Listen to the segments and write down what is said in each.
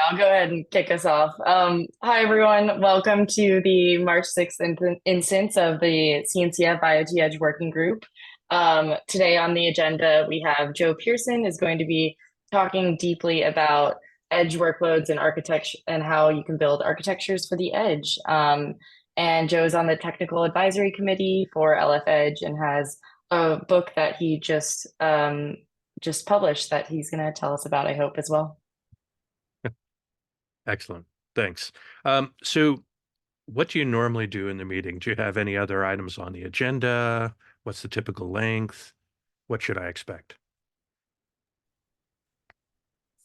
I'll go ahead and kick us off. Hi, everyone. Welcome to the March 6th instance of the CNCF IoT Edge Working Group. Today on the agenda, we have Joe Pearson is going to be talking deeply about edge workloads and architecture and how you can build architectures for the edge. And Joe is on the technical advisory committee for LF Edge and has a book that he just published that he's going to tell us about, I hope, as well. Excellent. Thanks. So what do you normally do in the meeting? Do you have any other items on the agenda? What's the typical length? What should I expect?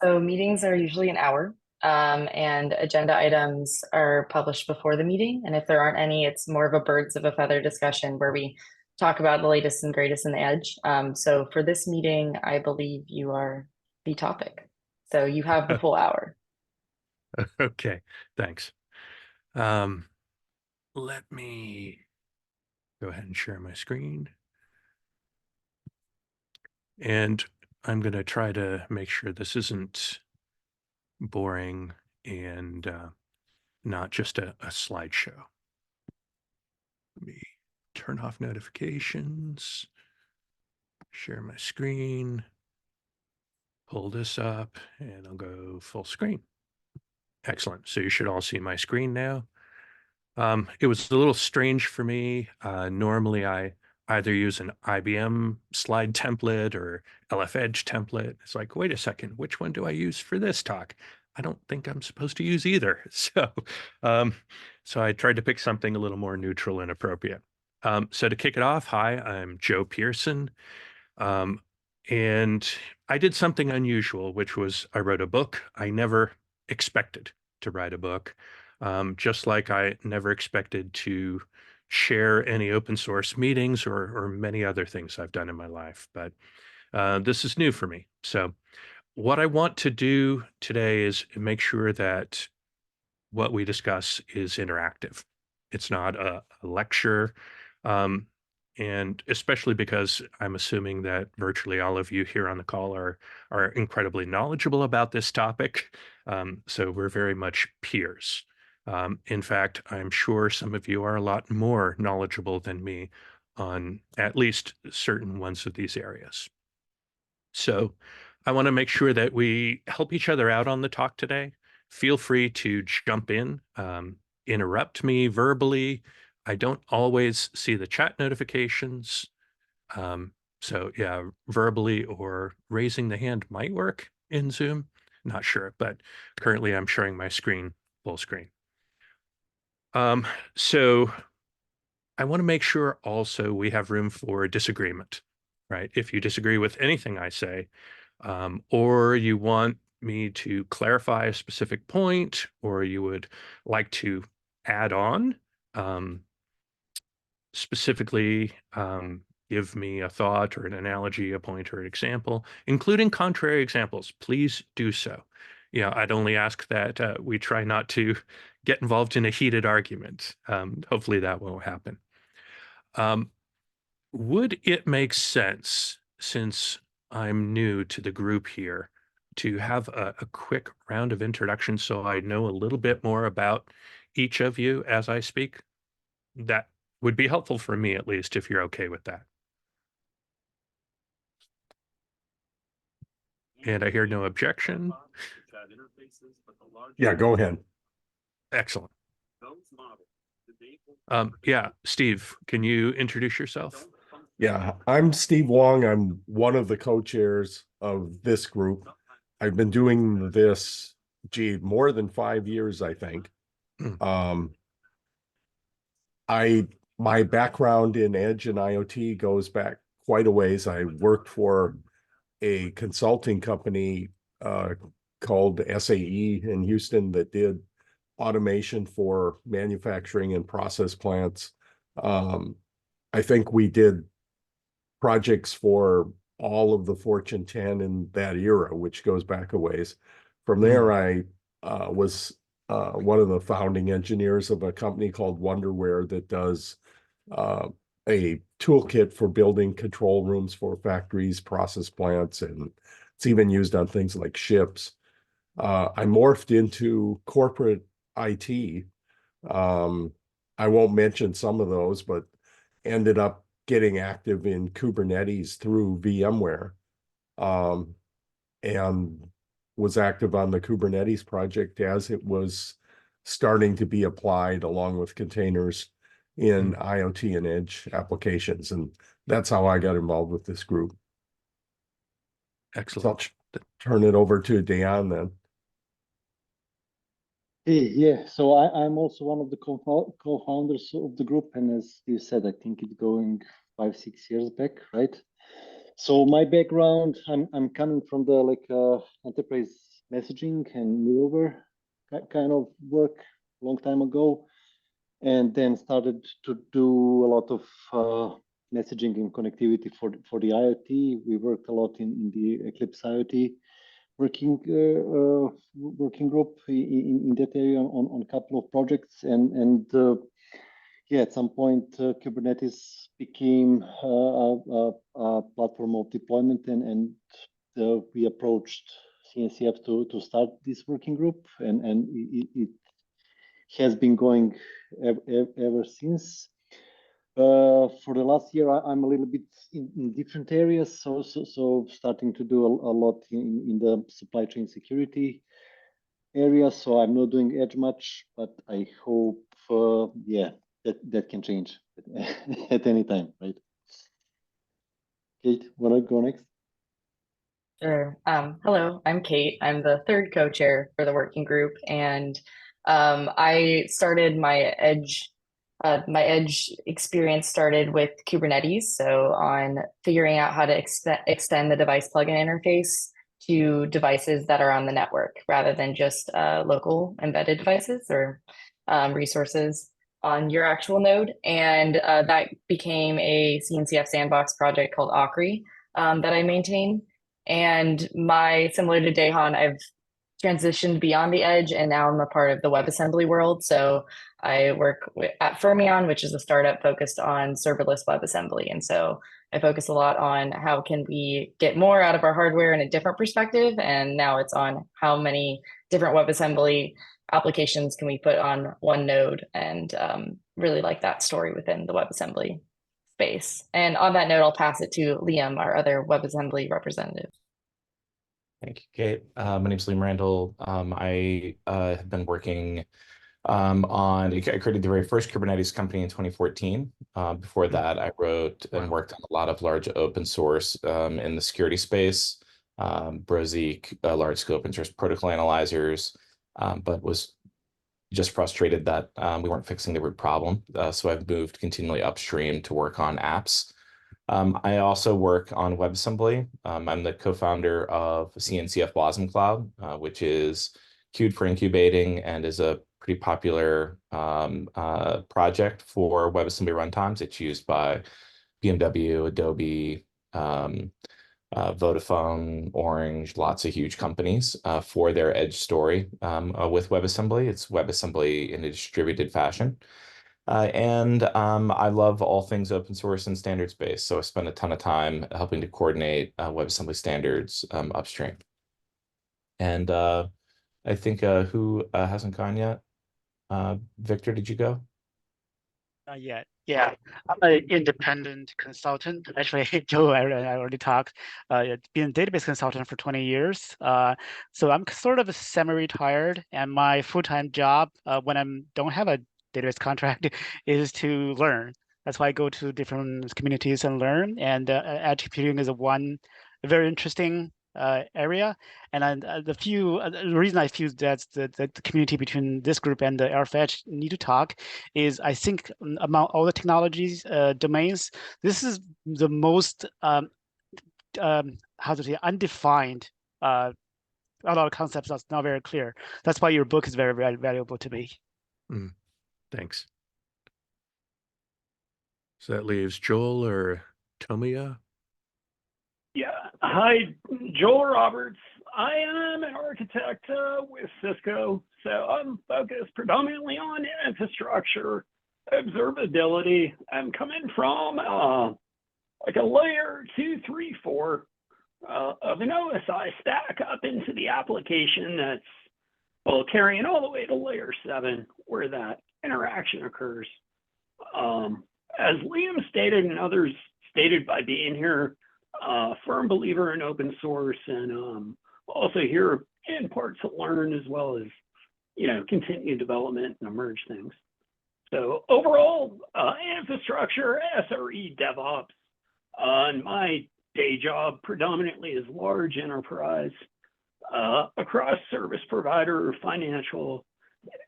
So meetings are usually an hour, and agenda items are published before the meeting. And if there aren't any, it's more of a birds of a feather discussion where we talk about the latest and greatest in the edge. So for this meeting, I believe you are the topic. So you have the full hour. Okay, thanks. Let me go ahead and share my screen. And I'm going to try to make sure this isn't boring and not just a slideshow. Let me turn off notifications, share my screen, pull this up, and I'll go full screen. Excellent. So you should all see my screen now. It was a little strange for me. Normally, I either use an IBM slide template or LF Edge template. It's like, wait a second, which one do I use for this talk? I don't think I'm supposed to use either. So I tried to pick something a little more neutral and appropriate. So to kick it off, hi, I'm Joe Pearson. And I did something unusual, which was I wrote a book. I never expected to write a book. Just like I never expected to share any open source meetings or many other things I've done in my life. But this is new for me. So what I want to do today is make sure that what we discuss is interactive. It's not a lecture. And especially because I'm assuming that virtually all of you here on the call are incredibly knowledgeable about this topic. So we're very much peers. In fact, I'm sure some of you are a lot more knowledgeable than me on at least certain ones of these areas. So I want to make sure that we help each other out on the talk today. Feel free to jump in, interrupt me verbally. I don't always see the chat notifications. So yeah, verbally or raising the hand might work in Zoom. Not sure, but currently I'm sharing my screen full screen. So I want to make sure also we have room for disagreement, right? If you disagree with anything I say, or you want me to clarify a specific point, or you would like to add on, specifically give me a thought or an analogy, a point or an example, including contrary examples, please do so. I'd only ask that we try not to get involved in a heated argument. Hopefully that won't happen. Would it make sense, since I'm new to the group here, to have a quick round of introductions so I know a little bit more about each of you as I speak? That would be helpful for me, at least, if you're okay with that. And I hear no objection. Yeah, go ahead. Excellent. Yeah, Steve, can you introduce yourself? Yeah, I'm Steve Wong. I'm one of the co-chairs of this group. I've been doing this, more than 5 years, I think. My background in Edge and IoT goes back quite a ways. I worked for a consulting company called SAE in Houston that did automation for manufacturing and process plants. I think we did projects for all of the Fortune 10 in that era, which goes back a ways. From there, I was one of the founding engineers of a company called Wonderware that does a toolkit for building control rooms for factories, process plants, and it's even used on things like ships. I morphed into corporate IT. I won't mention some of those, but ended up getting active in Kubernetes through VMware, and was active on the Kubernetes project as it was starting to be applied along with containers in IoT and edge applications. And that's how I got involved with this group. So Excellent. I'll turn it over to Dejan then. Yeah, so I'm also one of the co-founders of the group, and as you said, I think it's going 5-6 years back, right? So my background, I'm coming from the enterprise messaging and middleware kind of work long time ago, and then started to do a lot of messaging and connectivity for the IoT. We worked a lot in the Eclipse IoT working group in that area on a couple of projects, and yeah, at some point Kubernetes became a platform of deployment, and we approached CNCF to start this working group, and it has been going ever since. For the last year, I'm a little bit in different areas, so starting to do a lot in the supply chain security area. So I'm not doing Edge much, but I hope, yeah, that can change at any time, right? Kate, wanna go next? Sure. Hello, I'm Kate. I'm the third co-chair for the working group, and I started my Edge experience started with Kubernetes. So on figuring out how to extend the device plugin interface to devices that are on the network rather than just local embedded devices or resources on your actual node. And that became a CNCF sandbox project called Ocri that I maintain. And similar to Dejan, I've transitioned beyond the edge, and now I'm a part of the WebAssembly world. So I work at Fermion, which is a startup focused on serverless WebAssembly. And so I focus a lot on how can we get more out of our hardware in a different perspective. And now it's on how many different WebAssembly applications can we put on one node, and really like that story within the WebAssembly space. And on that note, I'll pass it to Liam, our other WebAssembly representative. Thank you, Kate. My name's Liam Randall. I have been working I created the very first Kubernetes company in 2014. Before that, I wrote and worked on a lot of large open source in the security space, Brozeek, large scale open source protocol analyzers, but was just frustrated that we weren't fixing the root problem. So I've moved continually upstream to work on apps. I also work on WebAssembly. I'm the co-founder of CNCF Blossom Cloud, which is queued for incubating and is a pretty popular project for WebAssembly runtimes. It's used by BMW, Adobe, Vodafone, Orange, lots of huge companies for their edge story with WebAssembly. It's WebAssembly in a distributed fashion. And I love all things open source and standards based. So I spend a ton of time helping to coordinate WebAssembly standards upstream. And I think who hasn't gone yet? Victor, did you go? Not yet. Yeah, I'm an independent consultant. Actually, Joe, I already talked. Been a database consultant for 20 years. So I'm sort of semi-retired, and my full-time job when I don't have a database contract is to learn. That's why I go to different communities and learn. And edge computing is one very interesting area. And the reason I feel that the community between this group and the RFEdge need to talk is, I think among all the technologies domains, this is the most how to say undefined. A lot of concepts that's not very clear. That's why your book is very, very valuable to me. Thanks. So that leaves Joel or Tomia. Yeah. Hi, Joel Roberts. I am an architect with Cisco, so I'm focused predominantly on infrastructure observability. I'm coming from like a layer 2, 3, 4 of an OSI stack up into the application that's, well, carrying all the way to layer 7 where that interaction occurs. As Liam stated and others stated by being here, firm believer in open source, and also here in part to learn as well as, continue development and emerge things. So overall, infrastructure, SRE, DevOps, and my day job predominantly is large enterprise across service provider, financial,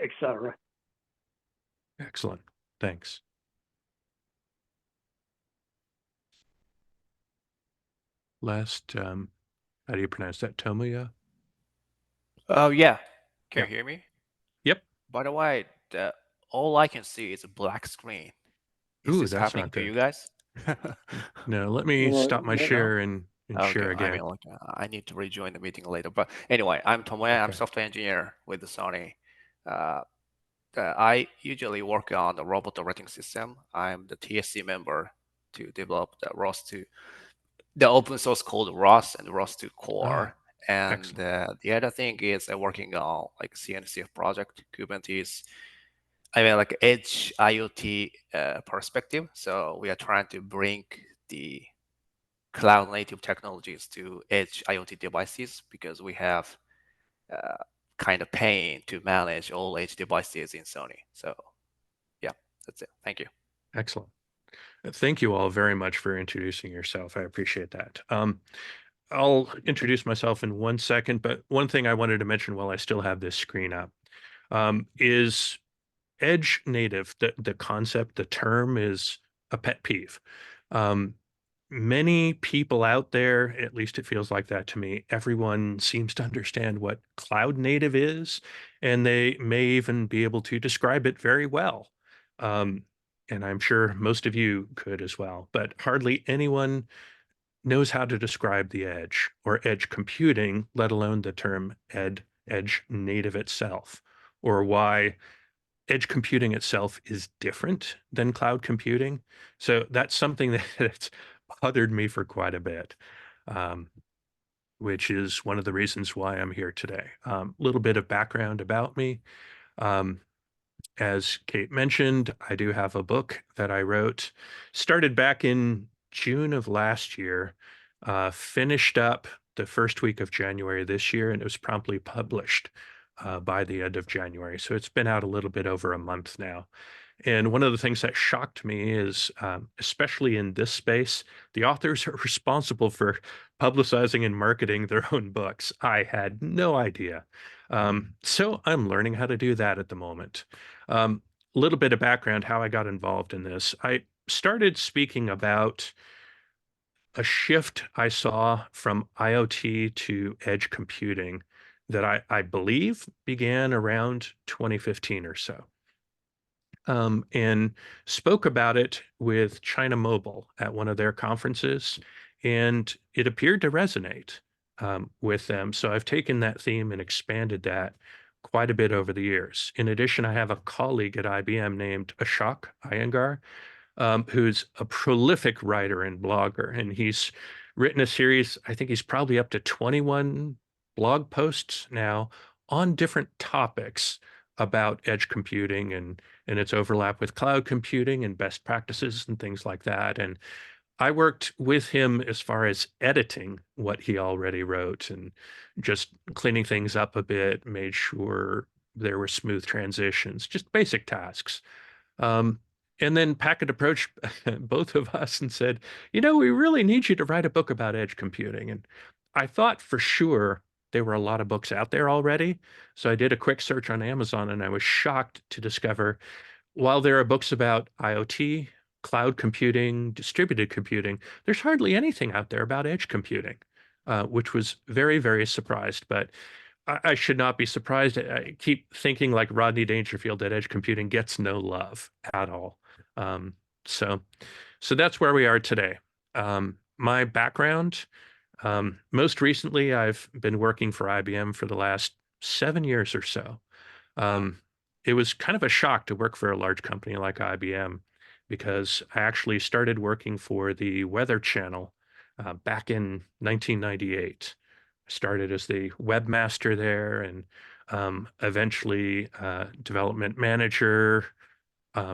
etc. Excellent. Thanks. Last, how do you pronounce that? Tomoya? Oh, yeah. Can Yeah. you hear me? Yep. By the way, all I can see is a black screen. Is Ooh, this that's happening not to good. you guys? No, let me No, stop my no. share and share Okay, I again. mean, like, I need to rejoin the meeting later. But anyway, I'm Tomoya. I'm Okay. software engineer with the Sony. I usually work on the robot operating system. I'm the TSC member to develop the the open source code ROS and ROS2 core. And excellent. the other thing is I'm working on like CNCF project, Kubernetes. I mean, like Edge IoT perspective. So we are trying to bring the cloud native technologies to Edge IoT devices because we have kind of pain to manage all Edge devices in Sony. So yeah, that's it. Thank you. Excellent. Thank you all very much for introducing yourself. I appreciate that. I'll introduce myself in 1 second, but one thing I wanted to mention while I still have this screen up is Edge native. The concept, the term is a pet peeve. Many people out there, at least it feels like that to me, everyone seems to understand what cloud native is, and they may even be able to describe it very well. And I'm sure most of you could as well, but hardly anyone knows how to describe the edge or edge computing, let alone the term edge native itself, or why edge computing itself is different than cloud computing. So that's something that it's bothered me for quite a bit, which is one of the reasons why I'm here today. A little bit of background about me. As Kate mentioned, I do have a book that I wrote, started back in June of last year, finished up the first week of January this year, and it was promptly published by the end of January. So it's been out a little bit over a month now. And one of the things that shocked me is, especially in this space, the authors are responsible for publicizing and marketing their own books. I had no idea. So I'm learning how to do that at the moment. A little bit of background, how I got involved in this. I started speaking about a shift I saw from IoT to edge computing that I believe began around 2015 or so. And spoke about it with China Mobile at one of their conferences, and it appeared to resonate with them. So I've taken that theme and expanded that quite a bit over the years. In addition, I have a colleague at IBM named Ashok Iyengar, who's a prolific writer and blogger, and he's written a series, I think he's probably up to 21 blog posts now on different topics about edge computing and its overlap with cloud computing and best practices and things like that. And I worked with him as far as editing what he already wrote and just cleaning things up a bit, made sure there were smooth transitions, just basic tasks. And then Packet approached both of us and said, we really need you to write a book about edge computing. And I thought for sure there were a lot of books out there already. So I did a quick search on Amazon and I was shocked to discover while there are books about IoT, cloud computing, distributed computing, there's hardly anything out there about edge computing, which was very, very surprised. But I should not be surprised. I keep thinking like Rodney Dangerfield that edge computing gets no love at all. So that's where we are today. My background, most recently, I've been working for IBM for the last 7 years or so. It was kind of a shock to work for a large company like IBM because I actually started working for the Weather Channel. back in 1998. I started as the webmaster there, and eventually development manager,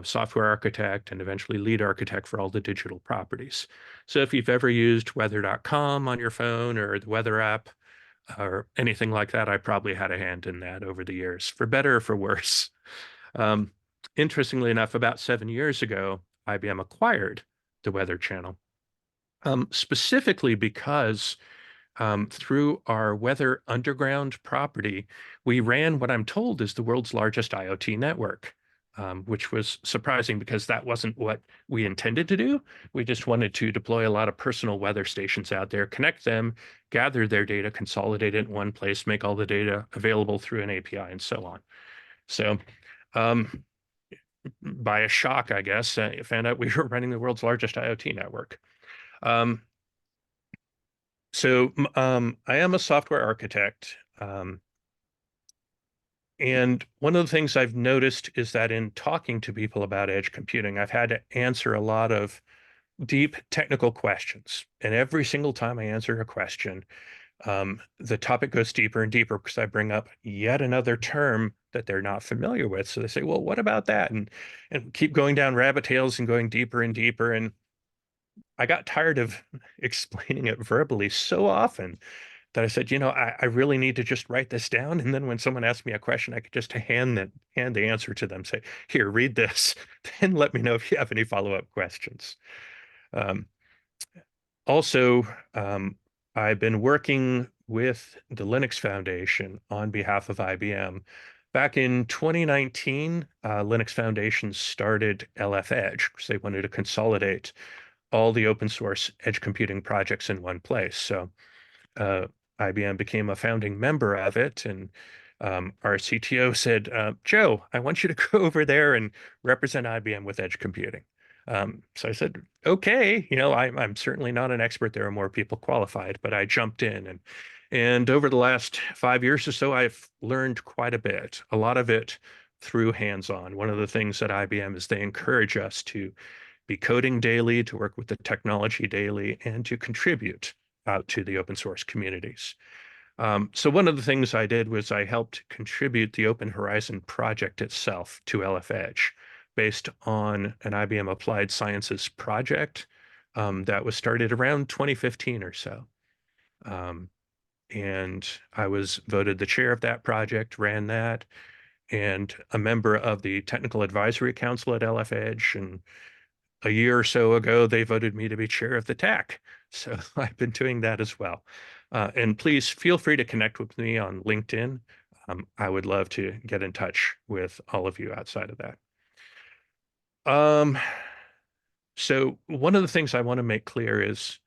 software architect, and eventually lead architect for all the digital properties. So if you've ever used weather.com on your phone or the weather app or anything like that, I probably had a hand in that over the years, for better or for worse. Interestingly enough, about 7 years ago, IBM acquired the Weather Channel, specifically because through our Weather Underground property, we ran what I'm told is the world's largest IoT network, which was surprising because that wasn't what we intended to do. We just wanted to deploy a lot of personal weather stations out there, connect them, gather their data, consolidate it in one place, make all the data available through an API, and so on. So by a shock, I guess, I found out we were running the world's largest IoT network. So I am a software architect. And one of the things I've noticed is that in talking to people about edge computing, I've had to answer a lot of deep technical questions. And every single time I answer a question, the topic goes deeper and deeper because I bring up yet another term that they're not familiar with. So they say, well, what about that? And keep going down rabbit tails and going deeper and deeper. And I got tired of explaining it verbally so often that I said, I really need to just write this down. And then when someone asks me a question, I could just hand the answer to them, say, here, read this, then let me know if you have any follow-up questions. Also, I've been working with the Linux Foundation on behalf of IBM. Back in 2019, Linux Foundation started LF Edge because they wanted to consolidate all the open source edge computing projects in one place. So IBM became a founding member of it, and our CTO said, Joe, I want you to go over there and represent IBM with edge computing. So I said, okay, I'm certainly not an expert. There are more people qualified, but I jumped in, and over the last 5 years or so, I've learned quite a bit, a lot of it through hands-on. One of the things at IBM is they encourage us to be coding daily, to work with the technology daily, and to contribute out to the open source communities. So one of the things I did was I helped contribute the Open Horizon project itself to LF Edge based on an IBM Applied Sciences project that was started around 2015 or so. And I was voted the chair of that project, ran that, and a member of the Technical Advisory Council at LF Edge. And a year or so ago, they voted me to be chair of the TAC. So I've been doing that as well. And please feel free to connect with me on LinkedIn. I would love to get in touch with all of you outside of that. So one of the things I want to make clear is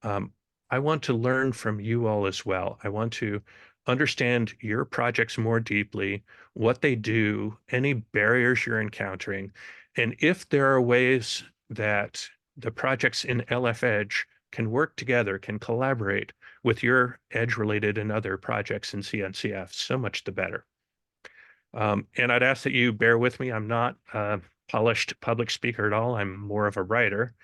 I want to learn from you all as well. I want to understand your projects more deeply, what they do, any barriers you're encountering, and if there are ways that the projects in LF Edge can work together, can collaborate with your Edge-related and other projects in CNCF, so much the better. And I'd ask that you bear with me. I'm not a polished public speaker at all. I'm more of a writer.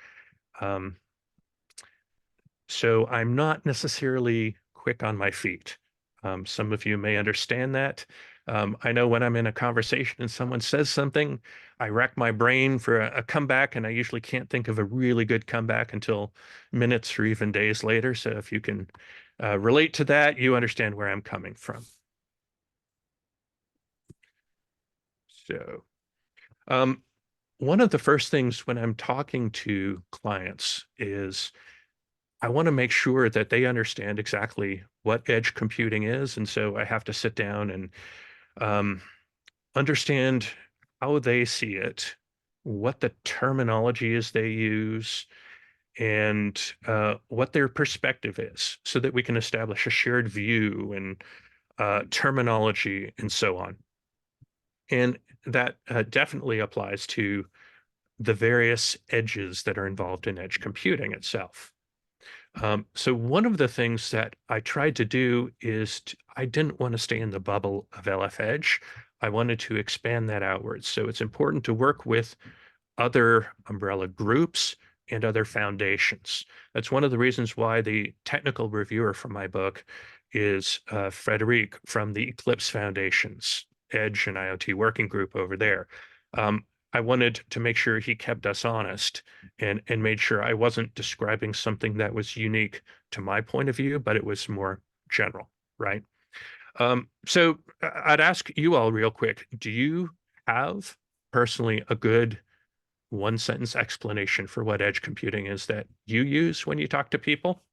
So I'm not necessarily quick on my feet. Some of you may understand that. I know when I'm in a conversation and someone says something, I rack my brain for a comeback, and I usually can't think of a really good comeback until minutes or even days later. So if you can relate to that, you understand where I'm coming from. So one of the first things when I'm talking to clients is I want to make sure that they understand exactly what edge computing is. And so I have to sit down and understand how they see it, what the terminology is they use, and what their perspective is, so that we can establish a shared view and terminology and so on. And that definitely applies to the various edges that are involved in edge computing itself. So one of the things that I tried to do is I didn't want to stay in the bubble of LF Edge. I wanted to expand that outwards. So it's important to work with other umbrella groups and other foundations. That's one of the reasons why the technical reviewer for my book is Frederic from the Eclipse Foundation's Edge and IoT working group over there. I wanted to make sure he kept us honest and made sure I wasn't describing something that was unique to my point of view, but it was more general, right? So I'd ask you all real quick, do you have personally a good one-sentence explanation for what edge computing is that you use when you talk to people?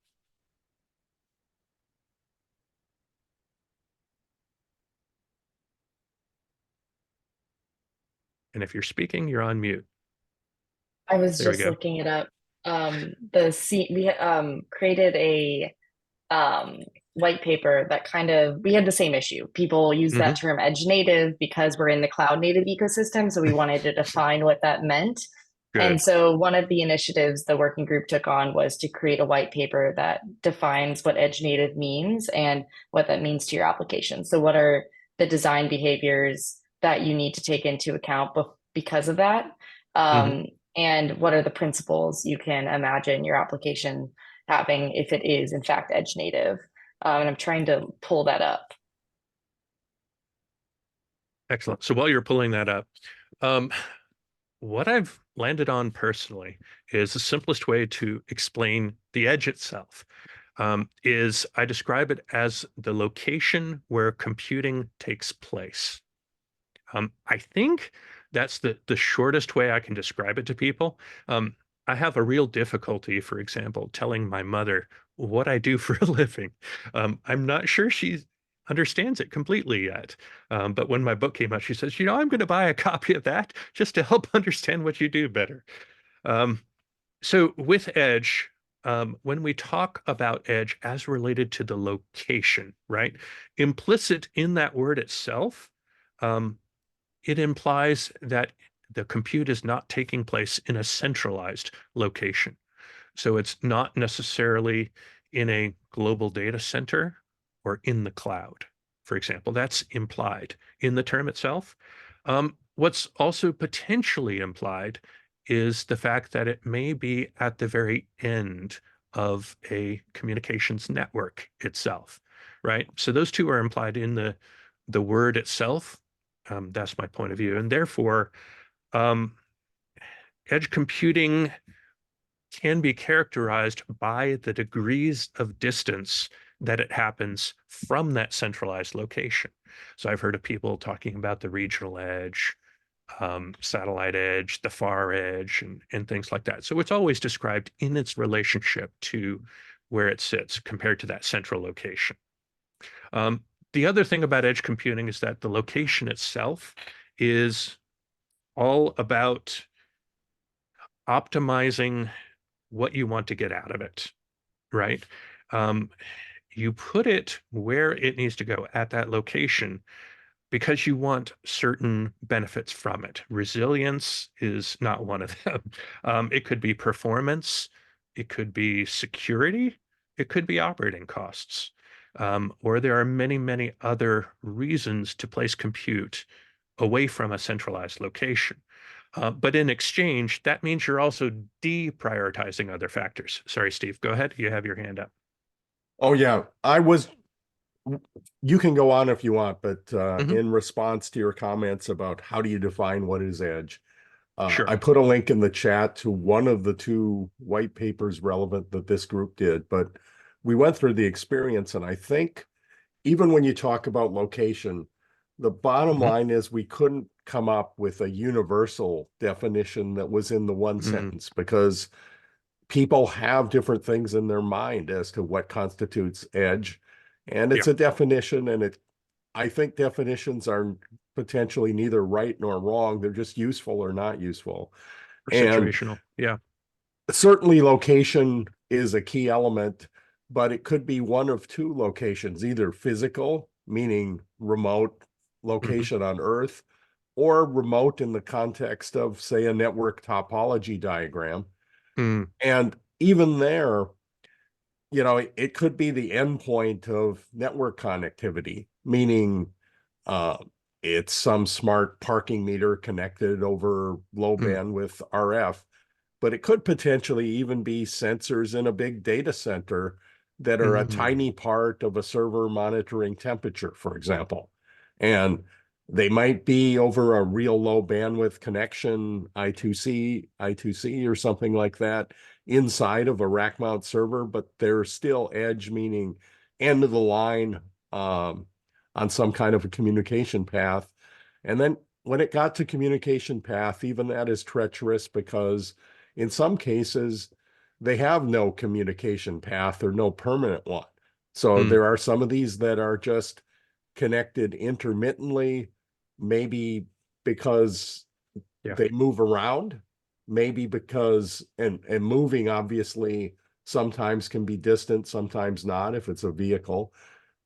And if you're speaking, you're on mute. I was There we just go. looking it up. We created a white paper that we had the same issue. People use that term edge native because we're in the cloud native ecosystem. So we wanted to define what that meant. Good. And so one of the initiatives the working group took on was to create a white paper that defines what edge native means and what that means to your application. So what are the design behaviors that you need to take into account because of that? And what are the principles you can imagine your application having if it is in fact edge native? And I'm trying to pull that up. Excellent. So while you're pulling that up, what I've landed on personally is the simplest way to explain the edge itself. Is I describe it as the location where computing takes place. I think that's the shortest way I can describe it to people. I have a real difficulty, for example, telling my mother what I do for a living. I'm not sure she understands it completely yet. But when my book came out, she says, I'm going to buy a copy of that just to help understand what you do better. So with Edge, when we talk about Edge as related to the location, right? Implicit in that word itself, it implies that the compute is not taking place in a centralized location. So it's not necessarily in a global data center or in the cloud, for example. That's implied in the term itself. What's also potentially implied is the fact that it may be at the very end of a communications network itself, right? So those two are implied in the word itself. That's my point of view. And therefore, edge computing can be characterized by the degrees of distance that it happens from that centralized location. So I've heard of people talking about the regional edge, satellite edge, the far edge, and things like that. So it's always described in its relationship to where it sits compared to that central location. The other thing about edge computing is that the location itself is all about optimizing what you want to get out of it, right? You put it where it needs to go at that location because you want certain benefits from it. Resilience is not one of them. It could be performance, it could be security, it could be operating costs. Or there are many, many other reasons to place compute away from a centralized location. But in exchange, that means you're also deprioritizing other factors. Sorry, Steve, go ahead. You have your hand up. Oh, yeah. You can go on if you want, but in response to your comments about how do you define what is edge, Sure. I put a link in the chat to one of the two white papers relevant that this group did, but we went through the experience, and I think even when you talk about location, the bottom line is we couldn't come up with a universal definition that was in the one sentence, because people have different things in their mind as to what constitutes edge. And it's a definition, and I think definitions are potentially neither right nor wrong. They're just useful or not useful. Or situational. Yeah. Certainly location is a key element, but it could be one of two locations, either physical, meaning remote location on Earth, or remote in the context of, say, a network topology diagram. And even there, it could be the endpoint of network connectivity, meaning it's some smart parking meter connected over low bandwidth RF. but it could potentially even be sensors in a big data center that are a tiny part of a server monitoring temperature, for example. And they might be over a real low bandwidth connection, I2C or something like that, inside of a rack mount server, but they're still edge, meaning end of the line on some kind of a communication path. And then when it got to communication path, even that is treacherous, because in some cases, they have no communication path or no permanent one. So there are some of these that are just connected intermittently, maybe because they move around, maybe because, and moving obviously sometimes can be distant, sometimes not if it's a vehicle,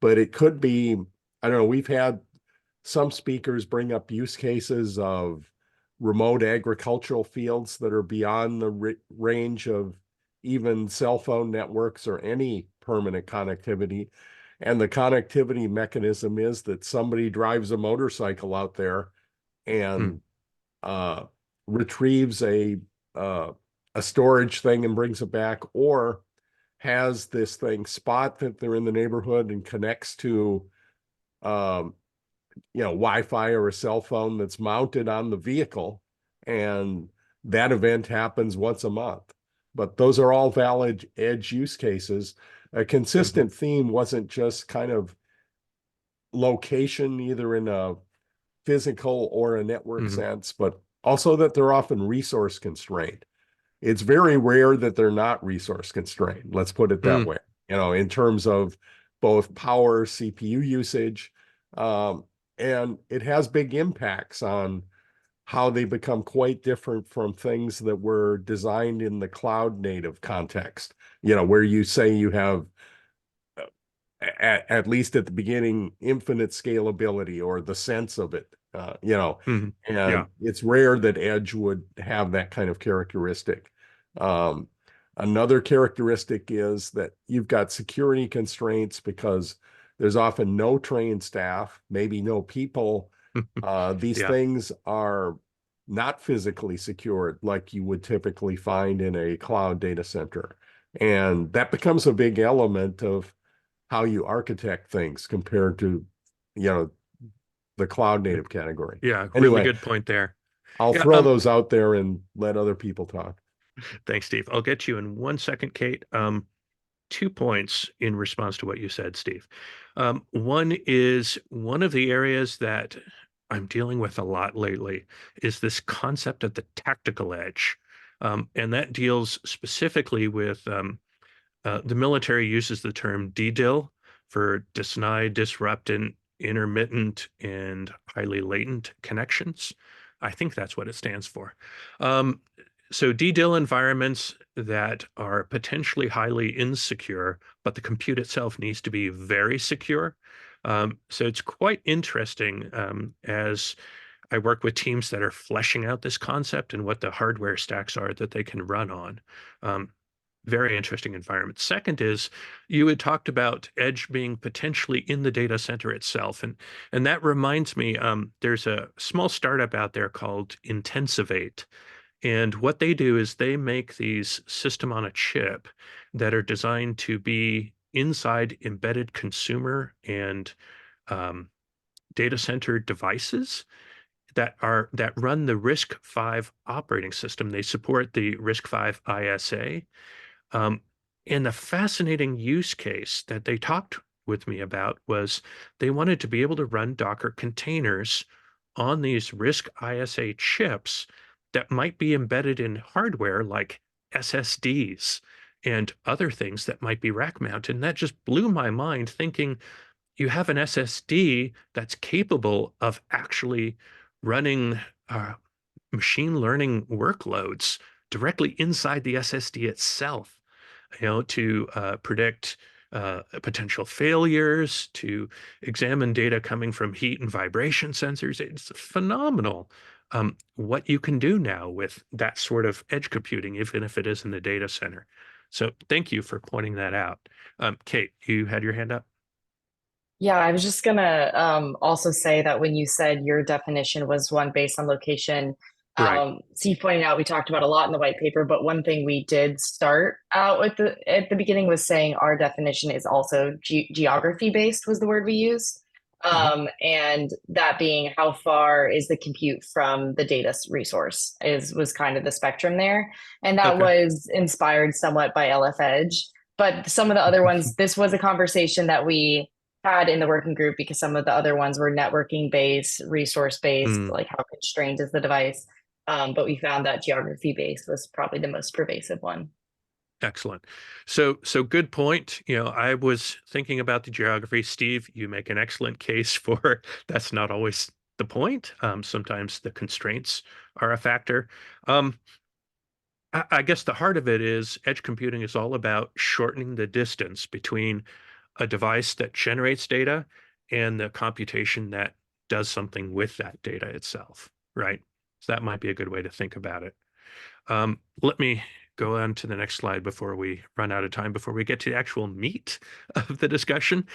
but it could be, I don't know, we've had some speakers bring up use cases of remote agricultural fields that are beyond the range of even cell phone networks or any permanent connectivity. And the connectivity mechanism is that somebody drives a motorcycle out there and retrieves a storage thing and brings it back, or has this thing spot that they're in the neighborhood and connects to Wi-Fi or a cell phone that's mounted on the vehicle, and that event happens once a month. But those are all valid edge use cases. A consistent theme wasn't just kind of location, either in a physical or a network sense, but also that they're often resource constrained. It's very rare that they're not resource constrained. Let's put it that way, in terms of both power, CPU usage, and it has big impacts on how they become quite different from things that were designed in the cloud native context, where you say you have, at least at the beginning, infinite scalability or the sense of it, and it's rare that edge would have that kind of characteristic. Another characteristic is that you've got security constraints because there's often no trained staff, maybe no people. These things are not physically secured like you would typically find in a cloud data center. And that becomes a big element of how you architect things compared to, the cloud native category. Yeah, anyway, really good point there. I'll throw those out there and let other people talk. Thanks, Steve. I'll get you in 1 second, Kate. 2 points in response to what you said, Steve. One is, one of the areas that I'm dealing with a lot lately is this concept of the tactical edge. And that deals specifically with the military uses the term DDIL for denied, disrupted, intermittent, and highly latent connections. I think that's what it stands for. So DDIL environments that are potentially highly insecure, but the compute itself needs to be very secure. So it's quite interesting as I work with teams that are fleshing out this concept and what the hardware stacks are that they can run on. Very interesting environment. Second is, you had talked about edge being potentially in the data center itself. And that reminds me, there's a small startup out there called Intensivate. And what they do is they make these system on a chip that are designed to be inside embedded consumer and data center devices that run the RISC-V operating system. They support the RISC-V ISA. And the fascinating use case that they talked with me about was they wanted to be able to run Docker containers on these RISC ISA chips that might be embedded in hardware like SSDs and other things that might be rack mounted. And that just blew my mind, thinking you have an SSD that's capable of actually running machine learning workloads directly inside the SSD itself, to predict potential failures, to examine data coming from heat and vibration sensors. It's phenomenal what you can do now with that sort of edge computing, even if it is in the data center. So thank you for pointing that out. Kate, you had your hand up? Yeah, I was just gonna also say that when you said your definition was one based on location, Right. Steve pointed out we talked about a lot in the white paper, but one thing we did start out with at the beginning was saying our definition is also geography based was the word we used. And that being how far is the compute from the data resource was kind of the spectrum there. And that was inspired somewhat by LF Edge. But some of the other ones, this was a conversation that we had in the working group because some of the other ones were networking based, resource based, like how constrained is the device. But we found that geography based was probably the most pervasive one. Excellent. So good point. I was thinking about the geography. Steve, you make an excellent case for that's not always the point. Sometimes the constraints are a factor. I guess the heart of it is edge computing is all about shortening the distance between a device that generates data and the computation that does something with that data itself, right? So that might be a good way to think about it. Let me go on to the next slide before we run out of time, before we get to the actual meat of the discussion.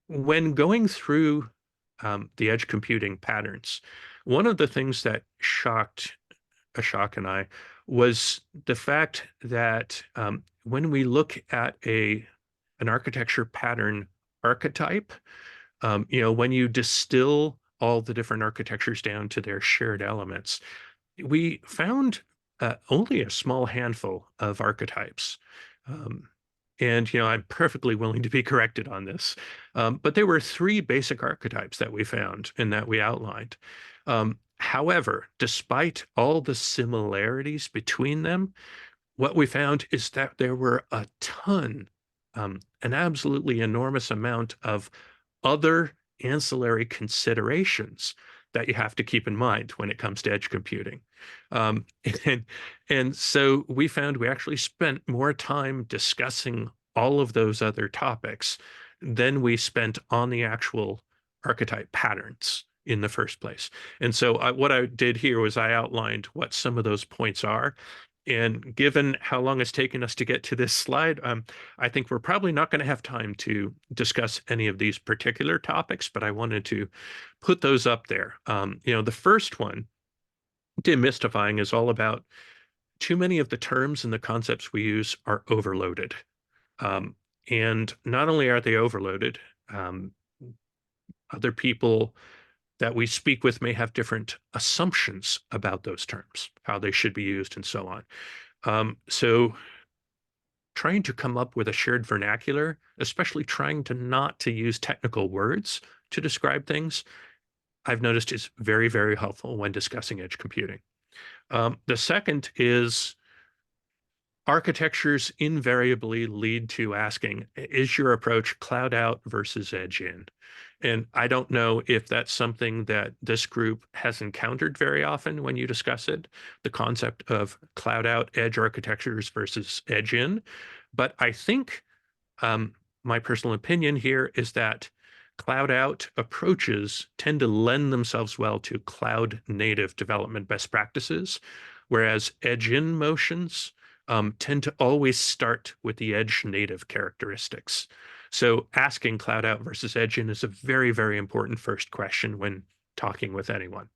When going through the edge computing patterns, one of the things that shocked Ashok and I was the fact that when we look at an architecture pattern archetype, when you distill all the different architectures down to their shared elements, we found only a small handful of archetypes. And I'm perfectly willing to be corrected on this. But there were 3 basic archetypes that we found and that we outlined. However, despite all the similarities between them, what we found is that there were a ton, an absolutely enormous amount of other ancillary considerations that you have to keep in mind when it comes to edge computing. And so we found we actually spent more time discussing all of those other topics than we spent on the actual archetype patterns in the first place. And so what I did here was I outlined what some of those points are. And given how long it's taken us to get to this slide, I think we're probably not going to have time to discuss any of these particular topics, but I wanted to put those up there. The first one, demystifying, is all about too many of the terms and the concepts we use are overloaded. And not only are they overloaded, other people that we speak with may have different assumptions about those terms, how they should be used, and so on. So trying to come up with a shared vernacular, especially trying to not to use technical words to describe things, I've noticed is very, very helpful when discussing edge computing. The second is architectures invariably lead to asking, is your approach cloud out versus edge in? And I don't know if that's something that this group has encountered very often when you discuss it, the concept of cloud out edge architectures versus edge in. But I think my personal opinion here is that cloud out approaches tend to lend themselves well to cloud native development best practices, whereas edge in motions tend to always start with the edge native characteristics. So asking cloud out versus edge in is a very, very important first question when talking with anyone.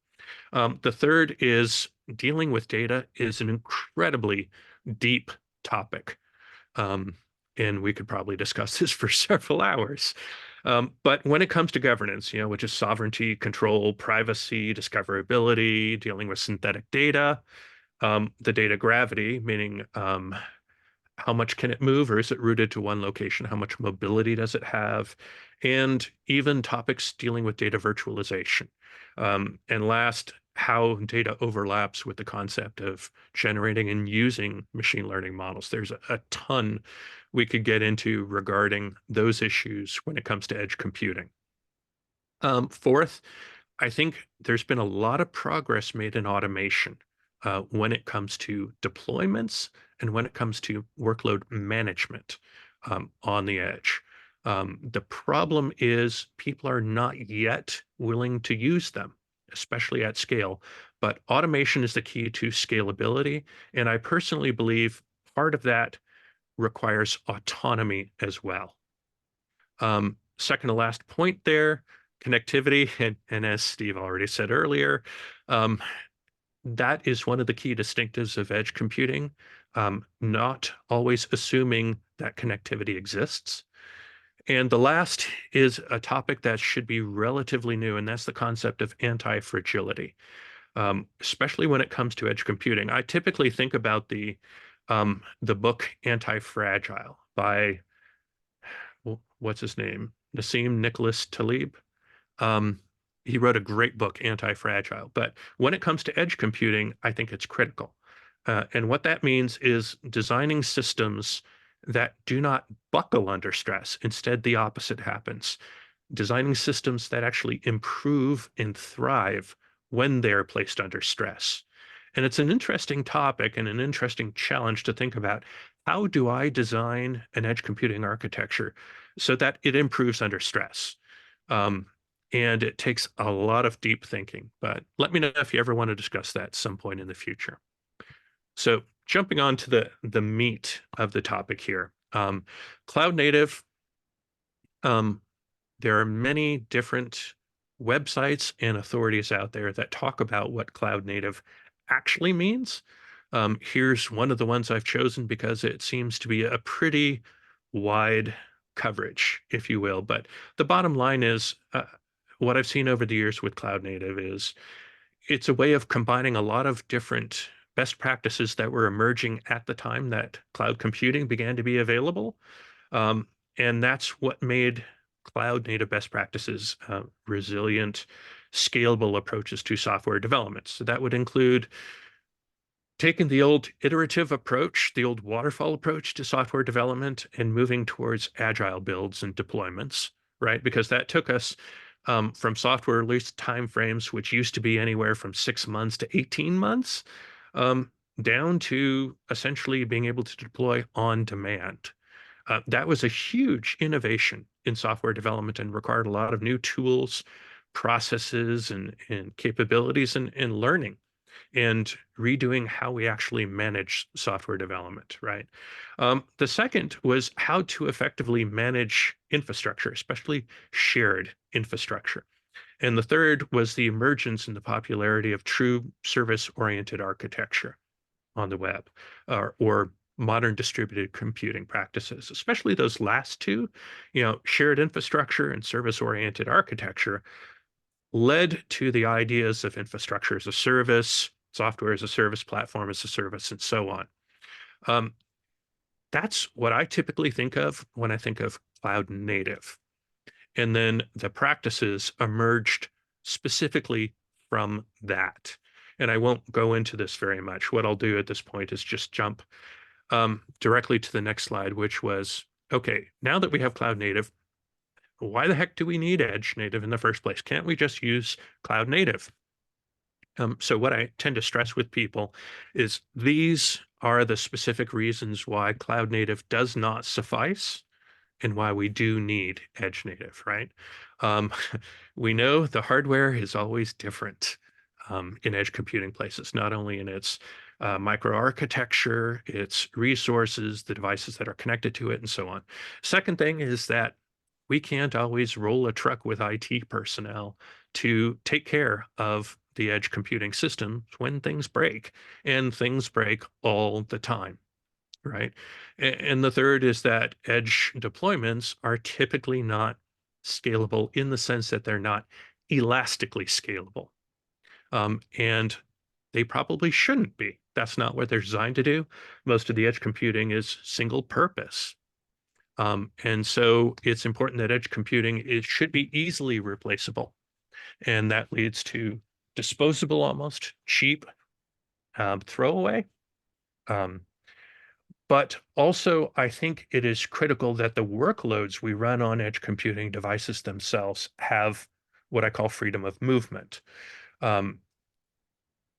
The third is dealing with data is an incredibly deep topic. And we could probably discuss this for several hours. But when it comes to governance, which is sovereignty, control, privacy, discoverability, dealing with synthetic data, the data gravity, meaning how much can it move, or is it rooted to one location? How much mobility does it have? And even topics dealing with data virtualization. And last, how data overlaps with the concept of generating and using machine learning models. There's a ton we could get into regarding those issues when it comes to edge computing. Fourth, I think there's been a lot of progress made in automation when it comes to deployments and when it comes to workload management on the edge. The problem is people are not yet willing to use them, especially at scale. But automation is the key to scalability. And I personally believe part of that requires autonomy as well. Second to last point there, connectivity, and as Steve already said earlier, that is one of the key distinctives of edge computing, not always assuming that connectivity exists. And the last is a topic that should be relatively new, and that's the concept of anti-fragility, especially when it comes to edge computing. I typically think about the book Anti-Fragile by, what's his name? Nassim Nicholas Taleb. He wrote a great book, Anti-Fragile. But when it comes to edge computing, I think it's critical. And what that means is designing systems that do not buckle under stress. Instead, the opposite happens. Designing systems that actually improve and thrive when they're placed under stress. And it's an interesting topic and an interesting challenge to think about. How do I design an edge computing architecture so that it improves under stress? And it takes a lot of deep thinking, but let me know if you ever want to discuss that at some point in the future. So jumping on to the meat of the topic here, cloud native, there are many different websites and authorities out there that talk about what cloud native actually means. Here's one of the ones I've chosen because it seems to be a pretty wide coverage, if you will. But the bottom line is, what I've seen over the years with cloud native is it's a way of combining a lot of different best practices that were emerging at the time that cloud computing began to be available. And that's what made cloud native best practices resilient, scalable approaches to software development. So that would include taking the old iterative approach, the old waterfall approach to software development, and moving towards agile builds and deployments, right? Because that took us from software release timeframes, which used to be anywhere from 6 months to 18 months, down to essentially being able to deploy on demand. That was a huge innovation in software development and required a lot of new tools, processes, and capabilities and learning, and redoing how we actually manage software development, right? The second was how to effectively manage infrastructure, especially shared infrastructure. And the third was the emergence and the popularity of true service-oriented architecture on the web, or modern distributed computing practices, especially those last two, shared infrastructure and service-oriented architecture led to the ideas of infrastructure as a service, software as a service, platform as a service, and so on. That's what I typically think of when I think of cloud native. And then the practices emerged specifically from that. And I won't go into this very much. What I'll do at this point is just jump directly to the next slide, which was, okay, now that we have cloud native, why the heck do we need edge native in the first place? Can't we just use cloud native? So what I tend to stress with people is these are the specific reasons why cloud native does not suffice and why we do need edge native, right? We know the hardware is always different in edge computing places, not only in its microarchitecture, its resources, the devices that are connected to it, and so on. Second thing is that we can't always roll a truck with IT personnel to take care of the edge computing systems when things break, and things break all the time, right? And the third is that edge deployments are typically not scalable in the sense that they're not elastically scalable. And they probably shouldn't be. That's not what they're designed to do. Most of the edge computing is single purpose. And so it's important that edge computing, it should be easily replaceable. And that leads to disposable, almost cheap throwaway. But also, I think it is critical that the workloads we run on edge computing devices themselves have what I call freedom of movement.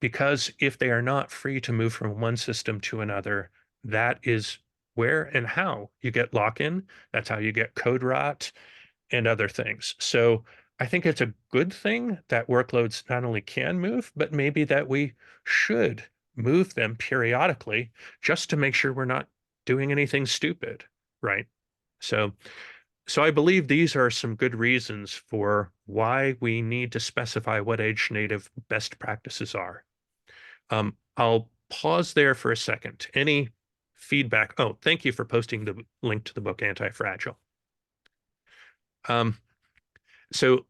Because if they are not free to move from one system to another, that is where and how you get lock-in. That's how you get code rot and other things. So I think it's a good thing that workloads not only can move, but maybe that we should move them periodically just to make sure we're not doing anything stupid, right? So So I believe these are some good reasons for why we need to specify what edge native best practices are. I'll pause there for a second. Any feedback? Oh, thank you for posting the link to the book Anti-Fragile. So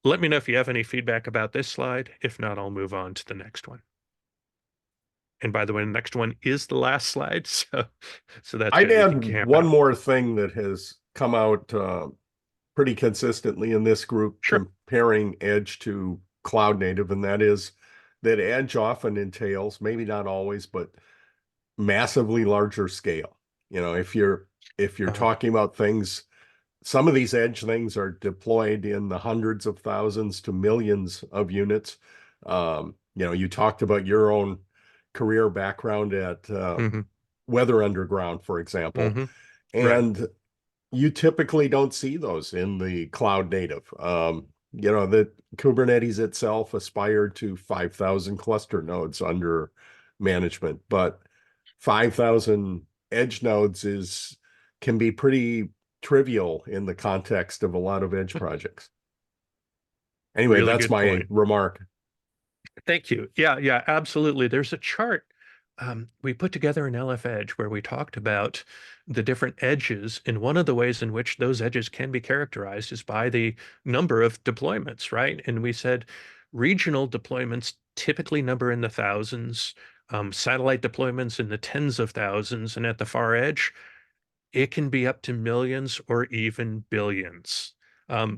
let me know if you have any feedback about this slide. If not, I'll move on to the next one. And by the way, the next one is the last slide. So that's I'd good. add one more thing that has come out pretty consistently in this group, Sure. comparing Edge to cloud native, and that is that Edge often entails, maybe not always, but massively larger scale. You know, if you're talking about things, some of these Edge things are deployed in the hundreds of thousands to millions of units. You know, you talked about your own career background at Weather Underground, for example, and you typically don't see those in the cloud native. You know, the Kubernetes itself aspired to 5,000 cluster nodes under management, but 5,000 edge nodes can be pretty trivial in the context of a lot of edge projects. Anyway, Really that's good my point. remark. Thank you. Yeah, absolutely. There's a chart we put together in LF Edge where we talked about the different edges, and one of the ways in which those edges can be characterized is by the number of deployments, right? And we said regional deployments typically number in the thousands, satellite deployments in the tens of thousands, and at the far edge, it can be up to millions or even billions.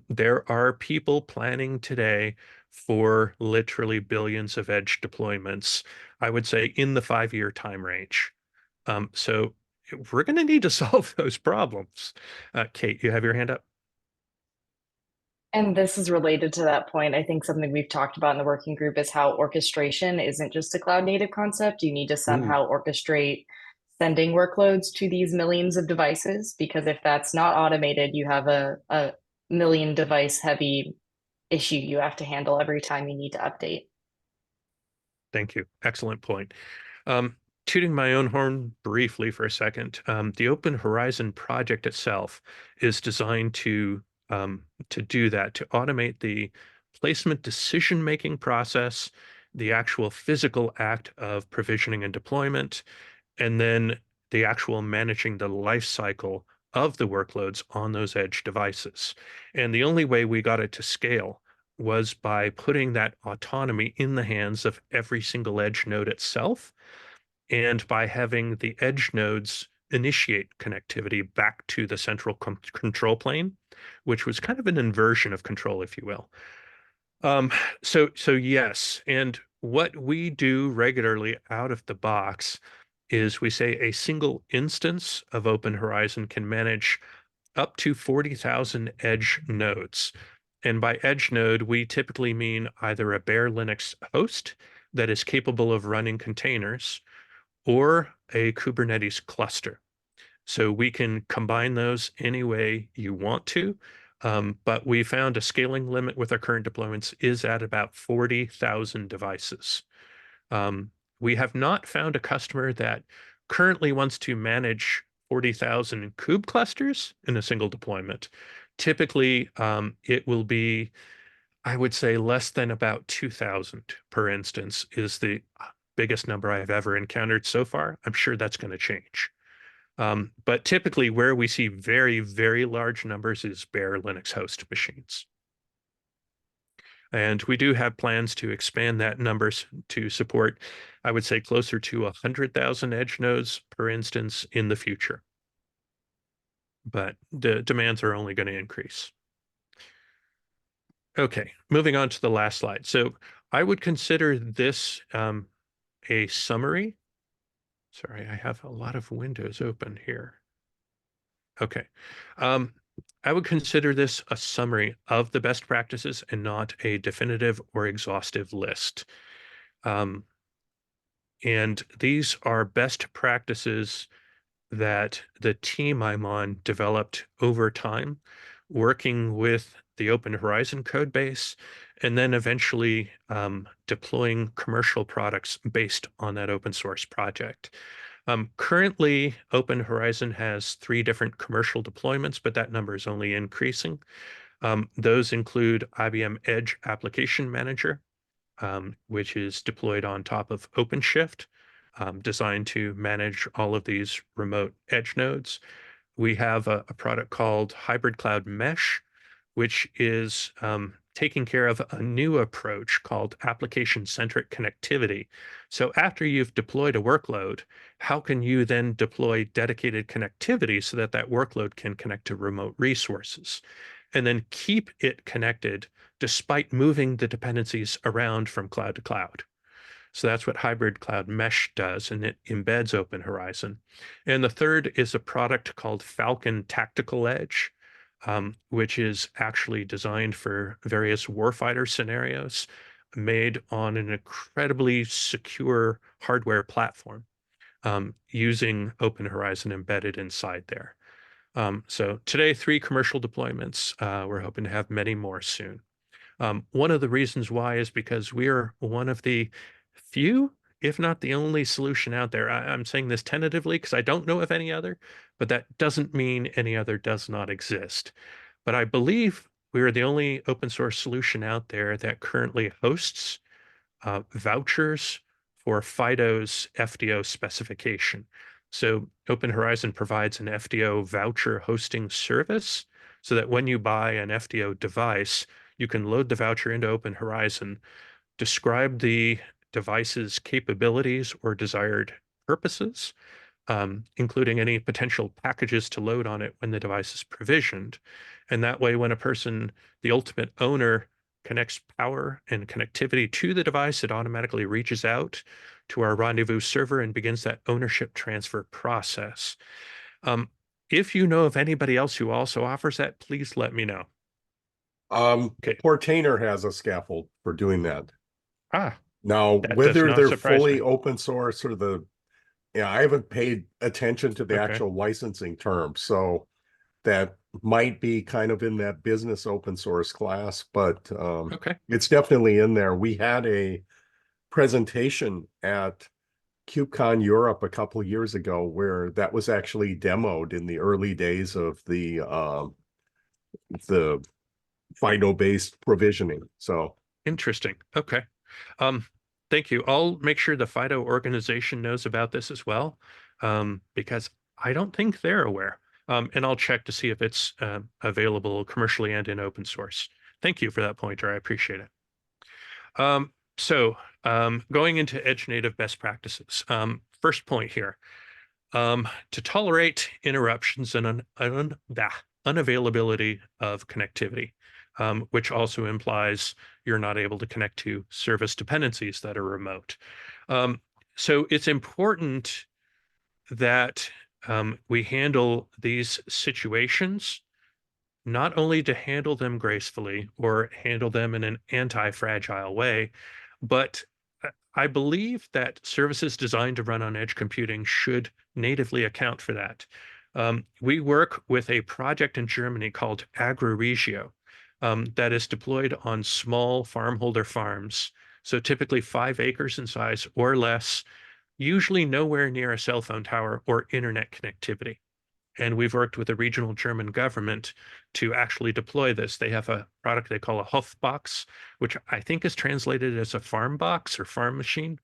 There are people planning today for literally billions of edge deployments, I would say in the 5-year time range. So we're going to need to solve those problems. Kate, you have your hand up. And this is related to that point. I think something we've talked about in the working group is how orchestration isn't just a cloud native concept. You need to somehow orchestrate sending workloads to these millions of devices, because if that's not automated, you have a million device heavy issue you have to handle every time you need to update. Thank you. Excellent point. Tooting my own horn briefly for a second, the Open Horizon project itself is designed to do that, to automate the placement decision-making process, the actual physical act of provisioning and deployment, and then the actual managing the life cycle of the workloads on those edge devices. And the only way we got it to scale was by putting that autonomy in the hands of every single edge node itself, and by having the edge nodes initiate connectivity back to the central control plane, which was kind of an inversion of control, if you will. So yes, and what we do regularly out of the box is we say a single instance of Open Horizon can manage up to 40,000 edge nodes. And by edge node, we typically mean either a bare Linux host that is capable of running containers or a Kubernetes cluster. So we can combine those any way you want to, but we found a scaling limit with our current deployments is at about 40,000 devices. We have not found a customer that currently wants to manage 40,000 kube clusters in a single deployment. Typically, it will be, I would say, less than about 2,000 per instance is the biggest number I've ever encountered so far. I'm sure that's going to change. But typically where we see very, very large numbers is bare Linux host machines. And we do have plans to expand that numbers to support, I would say, closer to 100,000 edge nodes per instance in the future. But the demands are only going to increase. Okay, moving on to the last slide. So I would consider this a summary. Sorry, I have a lot of windows open here. Okay. I would consider this a summary of the best practices and not a definitive or exhaustive list. And these are best practices that the team I'm on developed over time, working with the Open Horizon code base, and then eventually deploying commercial products based on that open source project. Currently, Open Horizon has 3 different commercial deployments, but that number is only increasing. Those include IBM Edge Application Manager, which is deployed on top of OpenShift, designed to manage all of these remote edge nodes. We have a product called Hybrid Cloud Mesh, which is taking care of a new approach called application-centric connectivity. So after you've deployed a workload, how can you then deploy dedicated connectivity so that that workload can connect to remote resources and then keep it connected despite moving the dependencies around from cloud to cloud? So that's what Hybrid Cloud Mesh does, and it embeds Open Horizon. And the third is a product called Falcon Tactical Edge, which is actually designed for various warfighter scenarios, made on an incredibly secure hardware platform, using Open Horizon embedded inside there. So today, 3 commercial deployments. We're hoping to have many more soon. One of the reasons why is because we are one of the few, if not the only solution out there. I'm saying this tentatively because I don't know of any other, but that doesn't mean any other does not exist. But I believe we are the only open source solution out there that currently hosts vouchers for FIDO's FDO specification. So Open Horizon provides an FDO voucher hosting service so that when you buy an FDO device, you can load the voucher into Open Horizon, describe the device's capabilities or desired purposes, including any potential packages to load on it when the device is provisioned. And that way, when a person, the ultimate owner, connects power and connectivity to the device, it automatically reaches out to our rendezvous server and begins that ownership transfer process. If you know of anybody else who also offers that, please let me know. Okay. Portainer has a scaffold for doing that. Now, that does whether not they're surprise fully me. open source or I haven't paid attention to the Okay. actual licensing terms, so that might be kind of in that business open source class, but Okay. it's definitely in there. We had a presentation at KubeCon Europe a couple of years ago where that was actually demoed in the early days of the FIDO-based provisioning. So Interesting. Okay. Thank you. I'll make sure the FIDO organization knows about this as well, because I don't think they're aware. And I'll check to see if it's available commercially and in open source. Thank you for that pointer. I appreciate it. Going into edge native best practices. First point here, to tolerate interruptions and unavailability of connectivity, which also implies you're not able to connect to service dependencies that are remote. So it's important that we handle these situations, not only to handle them gracefully or handle them in an anti-fragile way, but I believe that services designed to run on edge computing should natively account for that. We work with a project in Germany called AgriRegio that is deployed on small farmholder farms, so typically 5 acres in size or less, usually nowhere near a cell phone tower or internet connectivity. And we've worked with the regional German government to actually deploy this. They have a product they call a Hofbox, which I think is translated as a farm box or farm machine.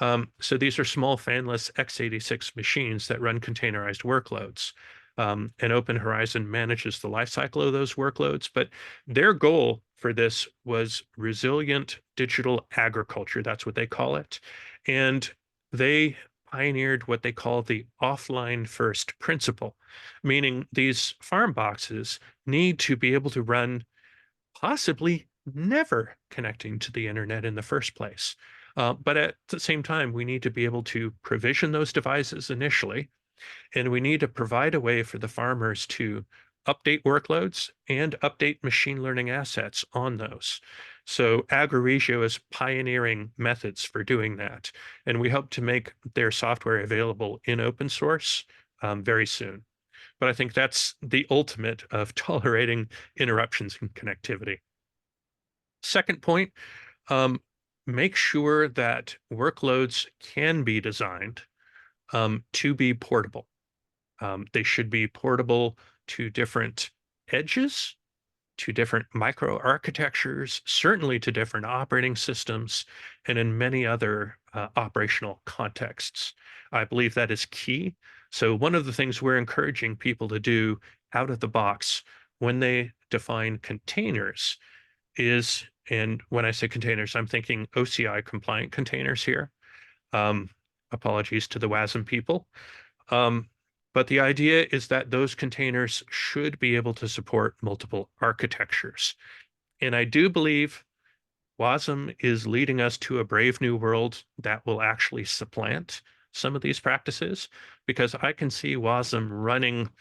So these are small fanless x86 machines that run containerized workloads. And Open Horizon manages the lifecycle of those workloads. But their goal for this was resilient digital agriculture. That's what they call it. And they pioneered what they call the offline first principle, meaning these farm boxes need to be able to run possibly never connecting to the internet in the first place. But at the same time, we need to be able to provision those devices initially, and we need to provide a way for the farmers to update workloads and update machine learning assets on those. So AgriRegio is pioneering methods for doing that, and we hope to make their software available in open source very soon. But I think that's the ultimate of tolerating interruptions in connectivity. Second point, make sure that workloads can be designed to be portable. They should be portable to different edges, to different microarchitectures, certainly to different operating systems, and in many other operational contexts. I believe that is key. So one of the things we're encouraging people to do out of the box when they define containers is, and when I say containers, I'm thinking OCI compliant containers here. Apologies to the WASM people. But the idea is that those containers should be able to support multiple architectures. And I do believe WASM is leading us to a brave new world that will actually supplant some of these practices, because I can see WASM running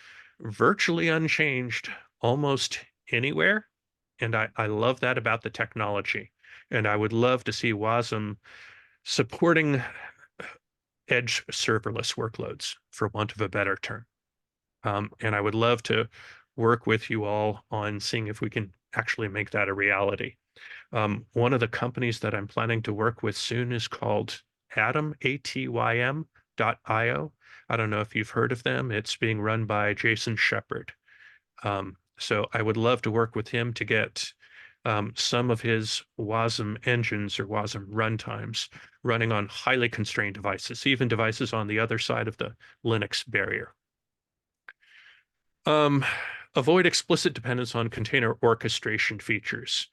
virtually unchanged almost anywhere. And I love that about the technology. And I would love to see WASM supporting edge serverless workloads, for want of a better term. And I would love to work with you all on seeing if we can actually make that a reality. One of the companies that I'm planning to work with soon is called Atom, ATYM.io. I don't know if you've heard of them. It's being run by Jason Shepard. So I would love to work with him to get some of his WASM engines or WASM runtimes running on highly constrained devices, even devices on the other side of the Linux barrier. Avoid explicit dependence on container orchestration features.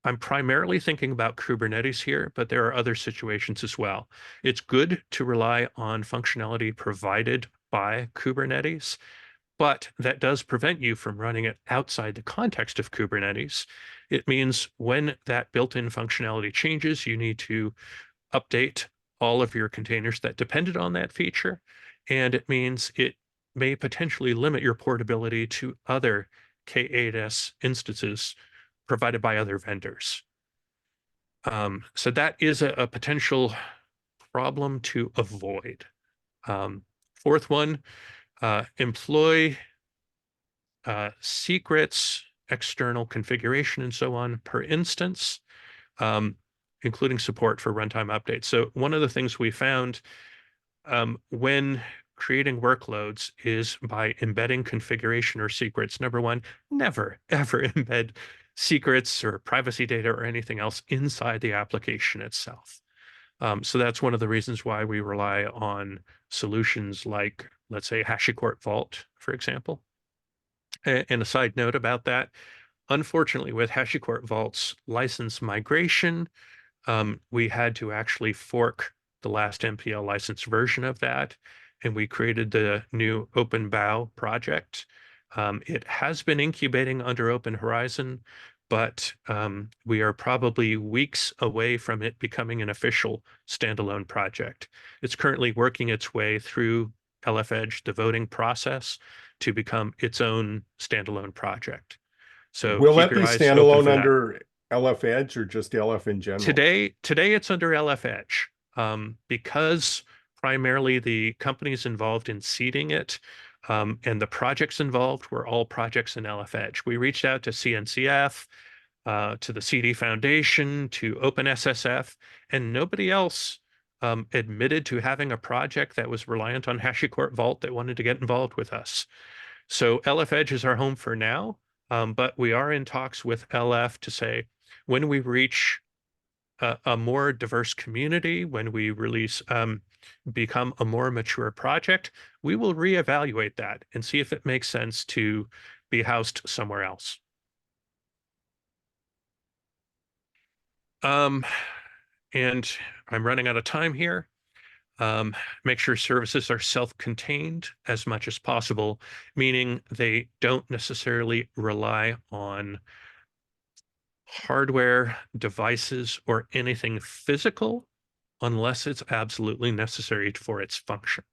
I'm primarily thinking about Kubernetes here, but there are other situations as well. It's good to rely on functionality provided by Kubernetes, but that does prevent you from running it outside the context of Kubernetes. It means when that built-in functionality changes, you need to update all of your containers that depended on that feature. And it means it may potentially limit your portability to other K8s instances provided by other vendors. So that is a potential problem to avoid. Fourth one, employ secrets, external configuration, and so on per instance, including support for runtime updates. So one of the things we found when creating workloads is by embedding configuration or secrets. Number one, never, ever embed secrets or privacy data or anything else inside the application itself. So that's one of the reasons why we rely on solutions like, let's say, HashiCorp Vault, for example. And a side note about that, unfortunately, with HashiCorp Vault's license migration, we had to actually fork the last MPL license version of that, and we created the new OpenBow project. It has been incubating under Open Horizon, but we are probably weeks away from it becoming an official standalone project. It's currently working its way through LF Edge, the voting process, to become its own standalone project. So will keep that be your eyes open standalone for that. under LF Edge or just LF in general? Today it's under LF Edge because primarily the companies involved in seeding it and the projects involved were all projects in LF Edge. We reached out to CNCF, to the CD Foundation, to OpenSSF, and nobody else admitted to having a project that was reliant on HashiCorp Vault that wanted to get involved with us. So LF Edge is our home for now, but we are in talks with LF to say, when we reach a more diverse community, when we release, become a more mature project, we will reevaluate that and see if it makes sense to be housed somewhere else. And I'm running out of time here. Make sure services are self-contained as much as possible, meaning they don't necessarily rely on hardware, devices, or anything physical unless it's absolutely necessary for its function.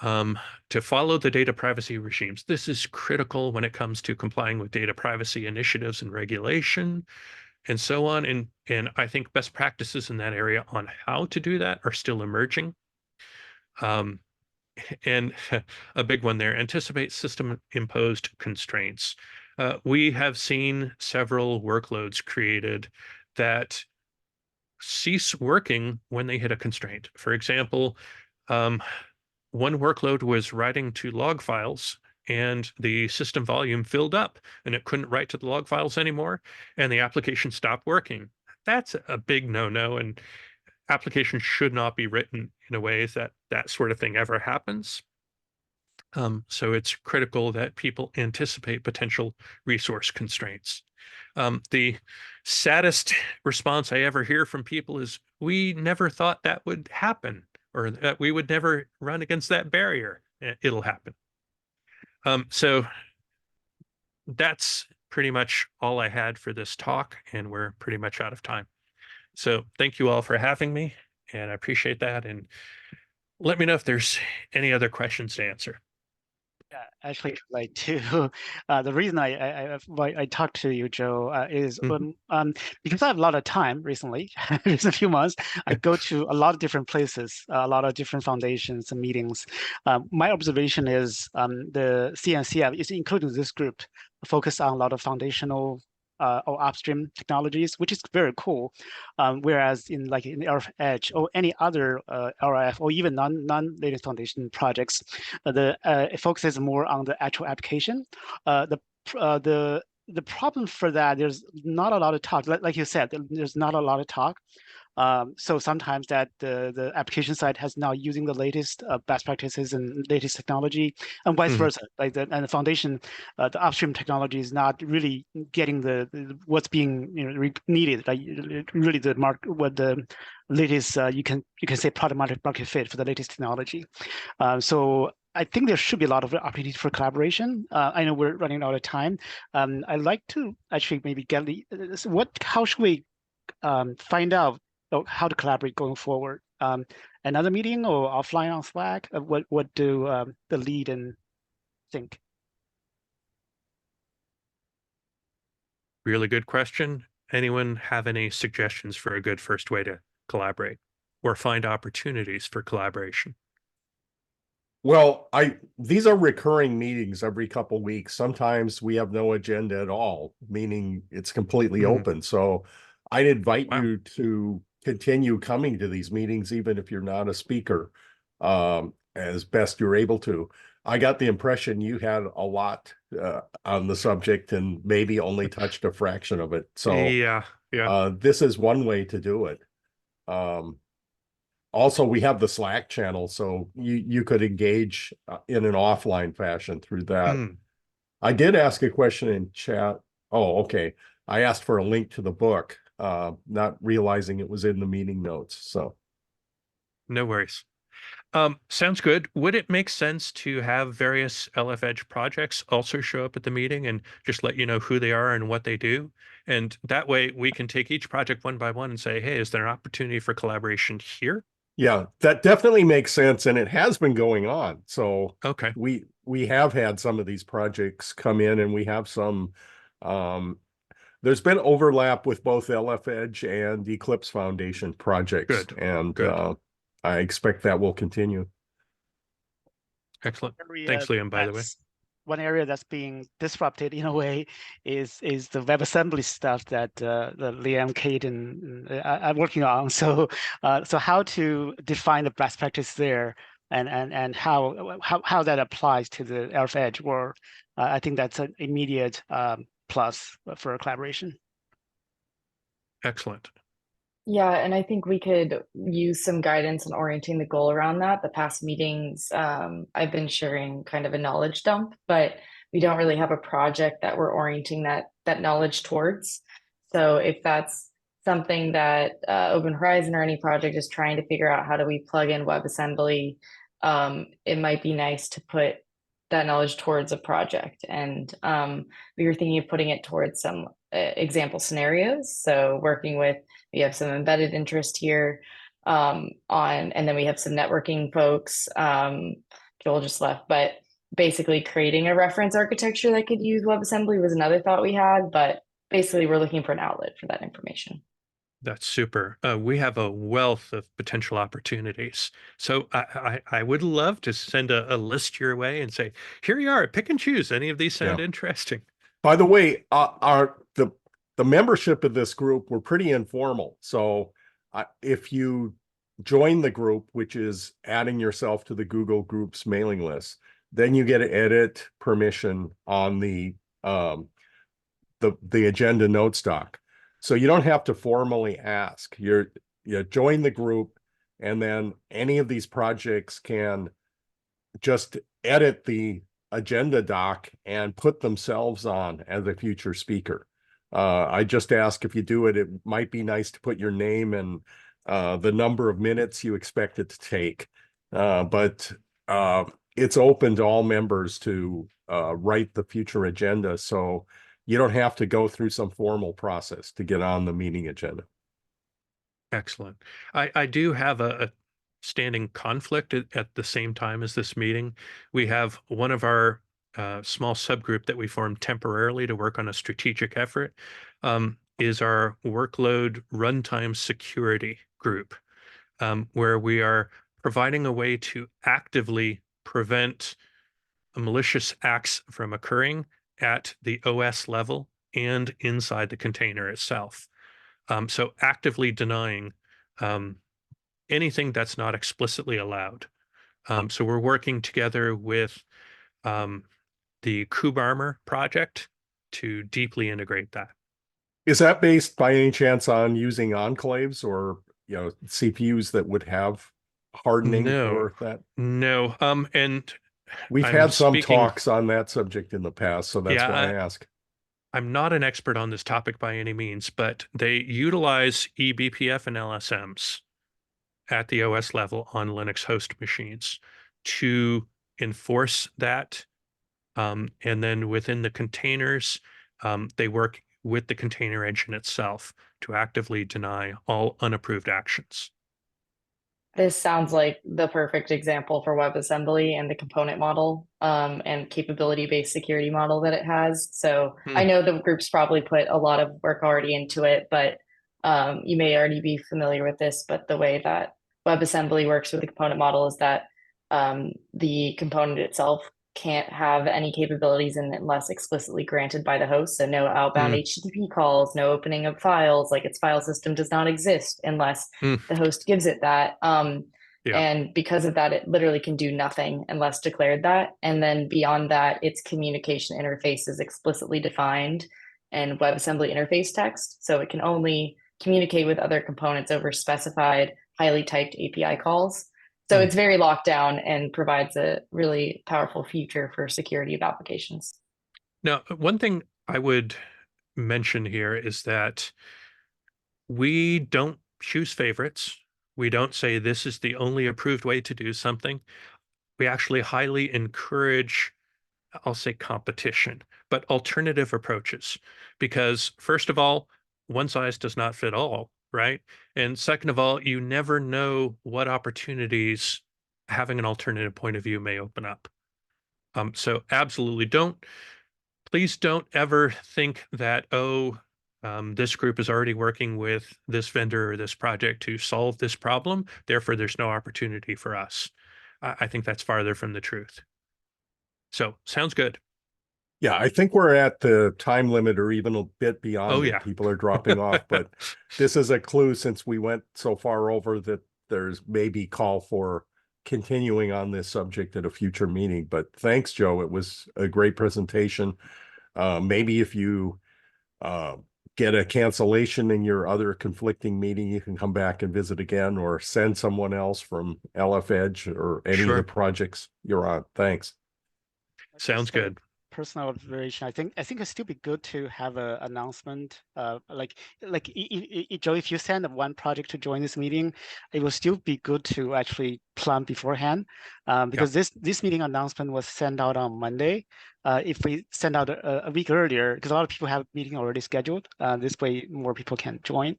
To follow the data privacy regimes. This is critical when it comes to complying with data privacy initiatives and regulation and so on. And I think best practices in that area on how to do that are still emerging. And a big one there, anticipate system-imposed constraints. We have seen several workloads created that cease working when they hit a constraint. For example, one workload was writing to log files and the system volume filled up and it couldn't write to the log files anymore and the application stopped working. That's a big no-no, and applications should not be written in a way that that sort of thing ever happens. So it's critical that people anticipate potential resource constraints. The saddest response I ever hear from people is, we never thought that would happen, or that we would never run against that barrier. It'll happen. So that's pretty much all I had for this talk, and we're pretty much out of time. So thank you all for having me, and I appreciate that. And let me know if there's any other questions to answer. Yeah, actually, like to the reason I talked to you, Joe, is because I have a lot of time recently, just a few months. I go to a lot of different places, a lot of different foundations and meetings. My observation is the CNCF is including this group, focus on a lot of foundational or upstream technologies, which is very cool. Whereas in the RF Edge or any other RF or even non-latest foundation projects, it focuses more on the actual application. The problem for that, there's not a lot of talk. Like you said, there's not a lot of talk. So sometimes that the application side has now using the latest best practices and latest technology, and vice versa. Like the foundation, the upstream technology is not really getting the what's being needed. Like really what the latest you can say product market fit for the latest technology. So I think there should be a lot of opportunity for collaboration. I know we're running out of time. I'd like to actually maybe get how should we find out how to collaborate going forward? Another meeting or offline on Slack? What do the lead and think? Really good question. Anyone have any suggestions for a good first way to collaborate or find opportunities for collaboration? Well, these are recurring meetings every couple of weeks. Sometimes we have no agenda at all, meaning it's completely open. So I'd invite you to continue coming to these meetings, even if you're not a speaker, as best you're able to. I got the impression you had a lot on the subject and maybe only touched a fraction of it. So yeah. This is one way to do it. Also, we have the Slack channel, so you could engage in an offline fashion through that. I did ask a question in chat. Oh, okay. I asked for a link to the book, not realizing it was in the meeting notes. So no worries. Sounds good. Would it make sense to have various LF Edge projects also show up at the meeting and just let you know who they are and what they do? And that way we can take each project one by one and say, hey, is there an opportunity for collaboration here? Yeah, that definitely makes sense. And it has been going on. So okay, we have had some of these projects come in, and we have some, there's been overlap with both LF Edge and Eclipse Foundation projects. Good. And Good. I expect that will continue. Excellent. Thanks, Liam, by the way. One area that's being disrupted in a way is the WebAssembly stuff that Liam, Kate, and I'm working on. So how to define the best practice there, and how that applies to the RF Edge, or I think that's an immediate plus for collaboration. Excellent. Yeah, and I think we could use some guidance in orienting the goal around that. The past meetings, I've been sharing kind of a knowledge dump, but we don't really have a project that we're orienting that knowledge towards. So if that's something that Open Horizon or any project is trying to figure out, how do we plug in WebAssembly, it might be nice to put that knowledge towards a project. And we were thinking of putting it towards some example scenarios. So working with, we have some embedded interest here and then we have some networking folks. Joel just left, but basically creating a reference architecture that could use WebAssembly was another thought we had, but basically we're looking for an outlet for that information. That's super. We have a wealth of potential opportunities. So I would love to send a list your way and say, here you are, pick and choose. Any of these sound interesting? By the way, the membership of this group, we're pretty informal. So if you join the group, which is adding yourself to the Google Groups mailing list, then you get an edit permission on the agenda notes doc. So you don't have to formally ask. You join the group, and then any of these projects can just edit the agenda doc and put themselves on as a future speaker. I just ask, if you do it, it might be nice to put your name and the number of minutes you expect it to take. But it's open to all members to write the future agenda. So you don't have to go through some formal process to get on the meeting agenda. Excellent. I do have a standing conflict at the same time as this meeting. We have one of our small subgroup that we formed temporarily to work on a strategic effort is our workload runtime security group, where we are providing a way to actively prevent malicious acts from occurring at the OS level and inside the container itself. So actively denying anything that's not explicitly allowed. So we're working together with the KubeArmor project to deeply integrate that. Is that based by any chance on using enclaves or CPUs that would have hardening for that? No. And we've had some talks on that subject in the past, so that's why I ask. I'm not an expert on this topic by any means, but they utilize eBPF and LSMs at the OS level on Linux host machines to enforce that. And then within the containers, they work with the container engine itself to actively deny all unapproved actions. This sounds like the perfect example for WebAssembly and the component model and capability-based security model that it has. So I know the group's probably put a lot of work already into it, but you may already be familiar with this, but the way that WebAssembly works with the component model is that the component itself can't have any capabilities unless explicitly granted by the host. So no outbound HTTP calls, no opening of files, like its file system does not exist unless the host gives it that. And because of that, it literally can do nothing unless declared that. And then beyond that, its communication interface is explicitly defined in WebAssembly interface text. So it can only communicate with other components over specified, highly typed API calls. So it's very locked down and provides a really powerful feature for security of applications. Now, one thing I would mention here is that we don't choose favorites. We don't say this is the only approved way to do something. We actually highly encourage, I'll say competition, but alternative approaches. Because first of all, one size does not fit all, right? And second of all, you never know what opportunities having an alternative point of view may open up. So absolutely please don't ever think that, this group is already working with this vendor or this project to solve this problem, therefore there's no opportunity for us. I think that's farther from the truth. So sounds good. Yeah, I think we're at the time limit or even a bit beyond it. People are dropping off, but this is a clue since we went so far over that there's maybe call for continuing on this subject at a future meeting. But thanks, Joe. It was a great presentation. Maybe if you get a cancellation in your other conflicting meeting, you can come back and visit again or send someone else from LF Edge or any of the projects you're on. Thanks. Sounds good. Personal observation. I think it'd still be good to have an announcement. Joe, if you send one project to join this meeting, it will still be good to actually plan beforehand, because this meeting announcement was sent out on Monday. If we send out a week earlier, because a lot of people have meeting already scheduled, this way more people can join.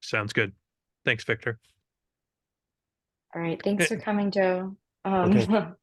Sounds good. Thanks, Victor. All right. Thanks for coming, Joe. Okay. Super.